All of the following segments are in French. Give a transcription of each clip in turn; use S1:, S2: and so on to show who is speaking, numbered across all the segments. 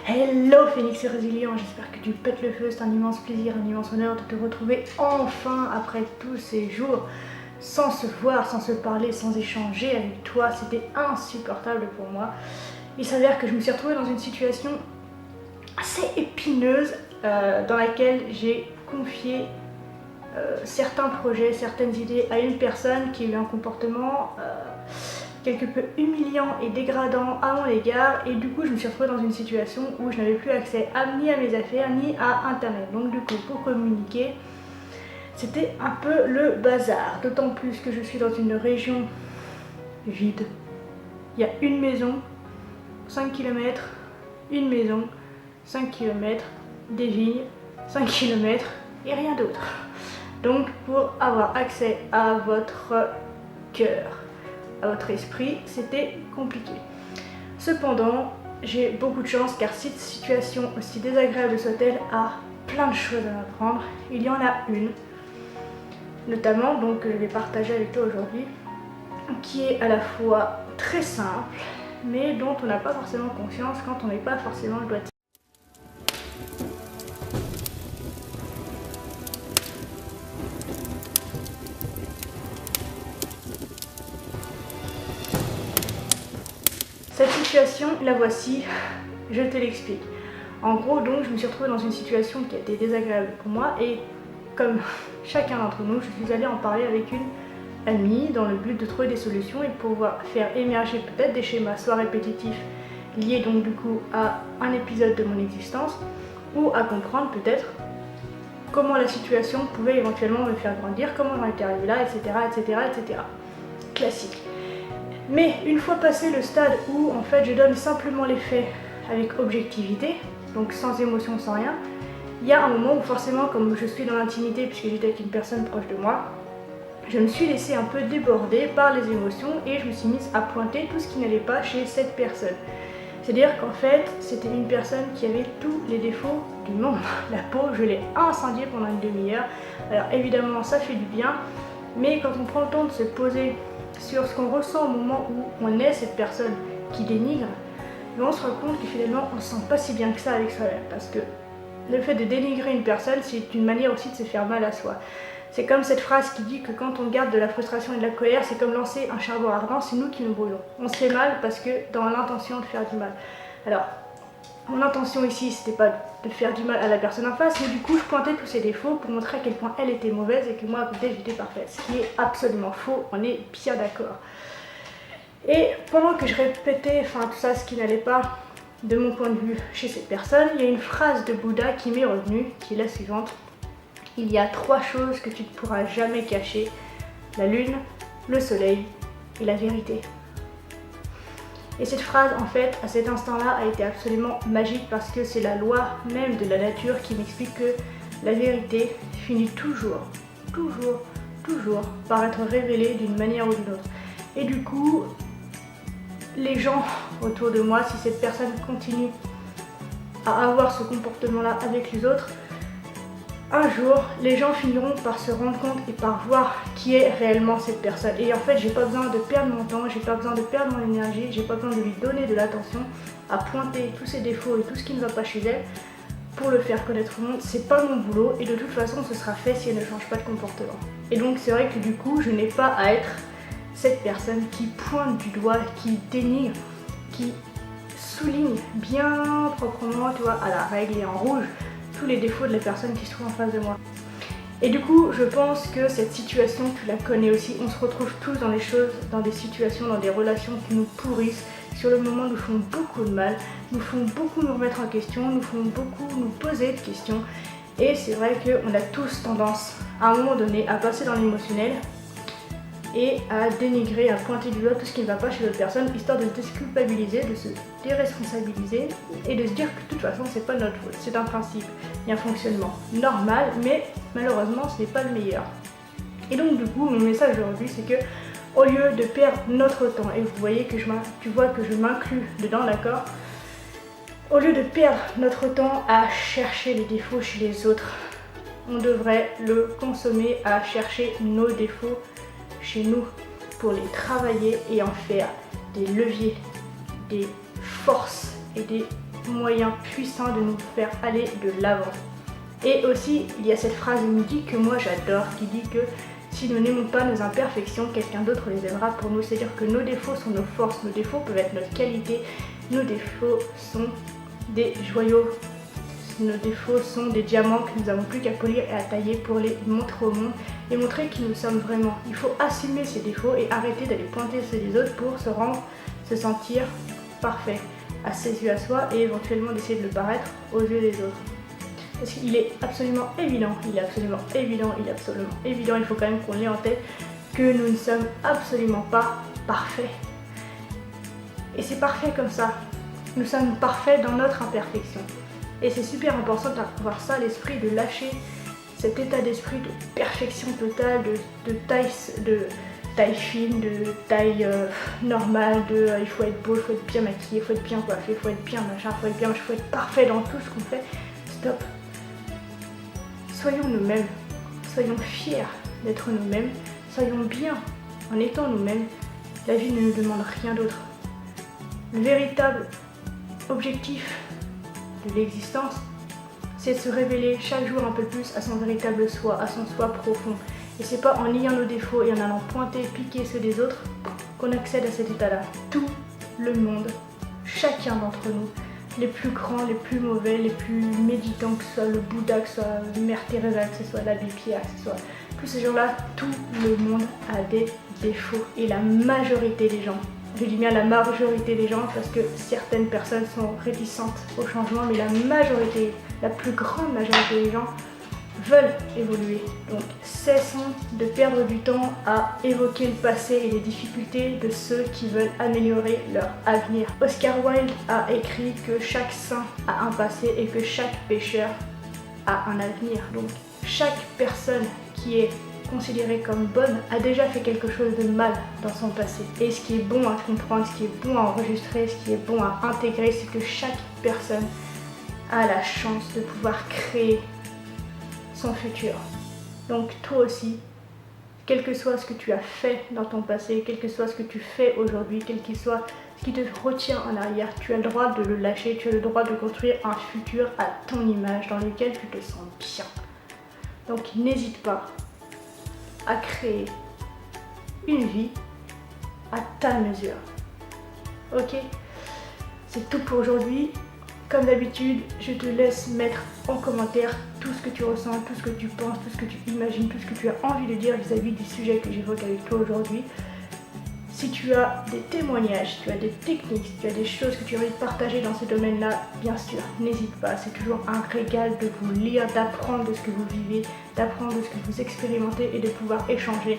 S1: Hello Phoenix et Résilient, j'espère que tu pètes le feu, c'est un immense plaisir, un immense honneur de te retrouver enfin après tous ces jours sans se voir, sans se parler, sans échanger avec toi. C'était insupportable pour moi. Il s'avère que je me suis retrouvée dans une situation assez épineuse dans laquelle j'ai confié certains projets, certaines idées à une personne qui a eu un comportement quelque peu humiliant et dégradant à mon égard, et du coup je me suis retrouvée dans une situation où je n'avais plus accès ni à mes affaires ni à internet. Donc du coup pour communiquer c'était un peu le bazar, d'autant plus que je suis dans une région vide. Il y a une maison, 5 km, une maison, 5 km, des vignes, 5 km et rien d'autre. Donc pour avoir accès à votre cœur, à votre esprit, c'était compliqué. Cependant, j'ai beaucoup de chance car cette situation, aussi désagréable soit-elle, a plein de choses à m'apprendre. Il y en a une, notamment, donc que je vais partager avec toi aujourd'hui, qui est à la fois très simple, mais dont on n'a pas forcément conscience quand on n'est pas forcément le doigt. Cette situation, la voici, je te l'explique. En gros, donc, je me suis retrouvée dans une situation qui a été désagréable pour moi et comme chacun d'entre nous, je suis allée en parler avec une amie dans le but de trouver des solutions et pouvoir faire émerger peut-être des schémas soit répétitifs liés donc du coup à un épisode de mon existence ou à comprendre peut-être comment la situation pouvait éventuellement me faire grandir, comment j'en étais arrivée là, etc., etc., etc. Classique. Mais une fois passé le stade où en fait je donne simplement les faits avec objectivité, donc sans émotion, sans rien, il y a un moment où forcément, comme je suis dans l'intimité puisque j'étais avec une personne proche de moi, je me suis laissée un peu déborder par les émotions et je me suis mise à pointer tout ce qui n'allait pas chez cette personne. C'est-à-dire qu'en fait, c'était une personne qui avait tous les défauts du monde. La peau, je l'ai incendiée pendant une demi-heure. Alors évidemment, ça fait du bien, mais quand on prend le temps de se poser sur ce qu'on ressent au moment où on est cette personne qui dénigre, on se rend compte que finalement on ne se sent pas si bien que ça avec soi-même, parce que le fait de dénigrer une personne, c'est une manière aussi de se faire mal à soi. C'est comme cette phrase qui dit que quand on garde de la frustration et de la colère, c'est comme lancer un charbon ardent, c'est nous qui nous brûlons. On se fait mal parce que dans l'intention de faire du mal. Alors, mon intention ici, c'était pas de faire du mal à la personne en face, mais du coup, je pointais tous ses défauts pour montrer à quel point elle était mauvaise et que moi, à côté, j'étais parfaite. Ce qui est absolument faux, on est bien d'accord. Et pendant que je répétais, tout ça, ce qui n'allait pas de mon point de vue chez cette personne, il y a une phrase de Bouddha qui m'est revenue, qui est la suivante. Il y a 3 choses que tu ne pourras jamais cacher, la lune, le soleil et la vérité. Et cette phrase, en fait, à cet instant-là, a été absolument magique parce que c'est la loi même de la nature qui m'explique que la vérité finit toujours par être révélée d'une manière ou d'une autre. Et du coup, les gens autour de moi, si cette personne continue à avoir ce comportement-là avec les autres, un jour, les gens finiront par se rendre compte et par voir qui est réellement cette personne. Et en fait, j'ai pas besoin de perdre mon temps, j'ai pas besoin de perdre mon énergie, j'ai pas besoin de lui donner de l'attention à pointer tous ses défauts et tout ce qui ne va pas chez elle pour le faire connaître au monde. C'est pas mon boulot et de toute façon, ce sera fait si elle ne change pas de comportement. Et donc, c'est vrai que du coup, je n'ai pas à être cette personne qui pointe du doigt, qui dénigre, qui souligne bien proprement, tu vois, à la règle et en rouge, tous les défauts de la personne qui se trouve en face de moi. Et du coup, je pense que cette situation, tu la connais aussi. On se retrouve tous dans des choses, dans des situations, dans des relations qui nous pourrissent, sur le moment nous font beaucoup de mal, nous font beaucoup nous remettre en question, nous font beaucoup nous poser de questions. Et c'est vrai qu'on a tous tendance, à un moment donné, à passer dans l'émotionnel et à dénigrer, à pointer du doigt tout ce qui ne va pas chez l'autre personne, histoire de se déculpabiliser, de se déresponsabiliser et de se dire que de toute façon c'est pas notre faute, c'est un principe, il y a un fonctionnement normal, mais malheureusement ce n'est pas le meilleur. Et donc du coup mon message aujourd'hui c'est que au lieu de perdre notre temps, et vous voyez que tu vois que je m'inclus dedans, d'accord, au lieu de perdre notre temps à chercher les défauts chez les autres, on devrait le consommer à chercher nos défauts chez nous pour les travailler et en faire des leviers, des forces et des moyen puissant de nous faire aller de l'avant. Et aussi, il y a cette phrase mythique que moi j'adore, qui dit que si nous n'aimons pas nos imperfections, quelqu'un d'autre les aimera pour nous. C'est-à-dire que nos défauts sont nos forces, nos défauts peuvent être notre qualité, nos défauts sont des joyaux, nos défauts sont des diamants que nous n'avons plus qu'à polir et à tailler pour les montrer au monde et montrer qui nous sommes vraiment. Il faut assumer ces défauts et arrêter d'aller pointer ceux des autres pour se sentir parfait à ses yeux à soi et éventuellement d'essayer de le paraître aux yeux des autres. Parce qu'il est absolument évident, il faut quand même qu'on l'ait en tête, que nous ne sommes absolument pas parfaits. Et c'est parfait comme ça. Nous sommes parfaits dans notre imperfection. Et c'est super important d'avoir ça à l'esprit, de lâcher cet état d'esprit de perfection totale, de taille fine, de taille normale, il faut être beau, il faut être bien maquillé, il faut être bien coiffé, il faut être bien machin, il faut être parfait dans tout ce qu'on fait. Stop. Soyons nous-mêmes, soyons fiers d'être nous-mêmes, soyons bien en étant nous-mêmes. La vie ne nous demande rien d'autre. Le véritable objectif de l'existence, c'est de se révéler chaque jour un peu plus à son véritable soi, à son soi profond. Et c'est pas en niant nos défauts et en allant pointer, piquer ceux des autres qu'on accède à cet état-là. Tout le monde, chacun d'entre nous, les plus grands, les plus mauvais, les plus méditants, que ce soit le Bouddha, que ce soit Mère Teresa, que ce soit l'abbé Pierre, que ce soit tous ces gens-là, tout le monde a des défauts. Et la majorité des gens, je dis bien la majorité des gens parce que certaines personnes sont réticentes au changement, mais la majorité, la plus grande majorité des gens veulent évoluer. Donc cessons de perdre du temps à évoquer le passé et les difficultés de ceux qui veulent améliorer leur avenir. Oscar Wilde a écrit que chaque saint a un passé et que chaque pécheur a un avenir. Donc chaque personne qui est considérée comme bonne a déjà fait quelque chose de mal dans son passé. Et ce qui est bon à comprendre, ce qui est bon à enregistrer, ce qui est bon à intégrer, c'est que chaque personne a la chance de pouvoir créer son futur. Donc toi aussi, quel que soit ce que tu as fait dans ton passé, quel que soit ce que tu fais aujourd'hui, quel que soit ce qui te retient en arrière, tu as le droit de le lâcher, tu as le droit de construire un futur à ton image dans lequel tu te sens bien. Donc n'hésite pas à créer une vie à ta mesure. Ok? C'est tout pour aujourd'hui. Comme d'habitude, je te laisse mettre en commentaire tout ce que tu ressens, tout ce que tu penses, tout ce que tu imagines, tout ce que tu as envie de dire vis-à-vis du sujet que j'évoque avec toi aujourd'hui. Si tu as des témoignages, si tu as des techniques, si tu as des choses que tu as envie de partager dans ce domaine-là, bien sûr, n'hésite pas. C'est toujours un régal de vous lire, d'apprendre de ce que vous vivez, d'apprendre de ce que vous expérimentez et de pouvoir échanger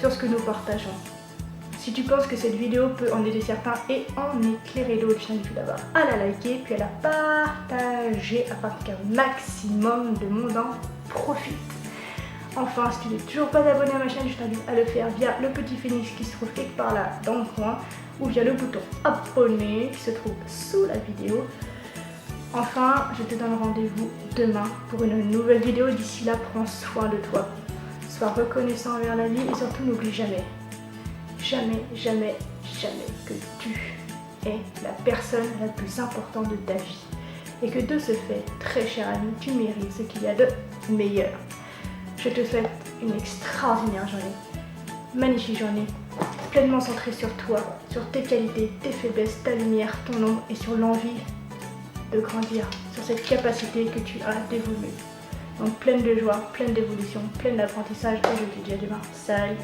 S1: sur ce que nous partageons. Si tu penses que cette vidéo peut en aider certains et en éclairer d'autres, je t'invite tout d'abord à la liker puis à la partager afin qu'un maximum de monde en profite. Enfin, si tu n'es toujours pas abonné à ma chaîne, je t'invite à le faire via le petit phénix qui se trouve quelque part là dans le coin ou via le bouton abonner qui se trouve sous la vidéo. Enfin, je te donne rendez-vous demain pour une nouvelle vidéo. D'ici là, prends soin de toi. Sois reconnaissant envers la vie et surtout n'oublie jamais que tu es la personne la plus importante de ta vie. Et que de ce fait, très cher ami, tu mérites ce qu'il y a de meilleur. Je te souhaite une extraordinaire journée, magnifique journée, pleinement centrée sur toi, sur tes qualités, tes faiblesses, ta lumière, ton ombre et sur l'envie de grandir, sur cette capacité que tu as d'évoluer. Donc pleine de joie, pleine d'évolution, pleine d'apprentissage et je te dis à demain. Salut!